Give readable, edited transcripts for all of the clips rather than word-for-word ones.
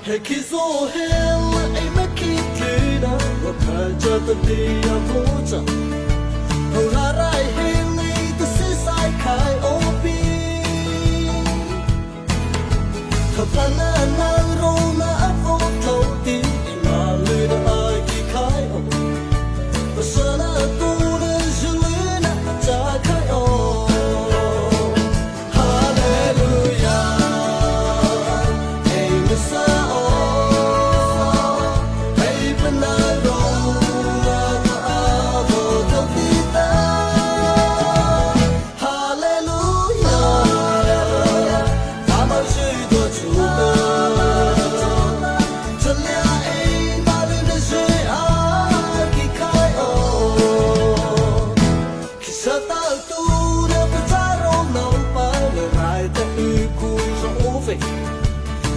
Hey kizo hell ay makikita Wakaja tatia moja Hularay hili Tasisay kay opi Kapana ng rona ako Tauti Imali na ay kikay o Pasana tuna Julina Takay o Hallelujah Hey Messiah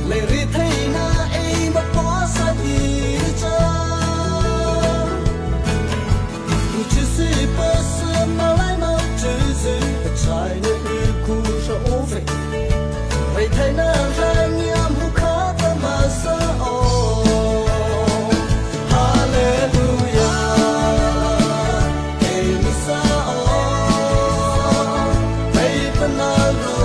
Lê ri thấy na ai mà có sa gì cha tu chỉ si bơ sơ mà lại mà chỉ gì trái nơi khu rau về vậy thấy na ra nhám mu khó ta mà sa o Hallelujah hey Messiah hey Panaro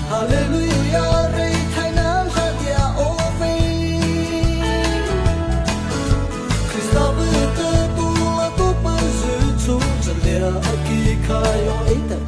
Hallelujah, rey thay nam hát ya ove. Christa bơ tơ tu la tu bơ dư chu chân lea aki khai o ita.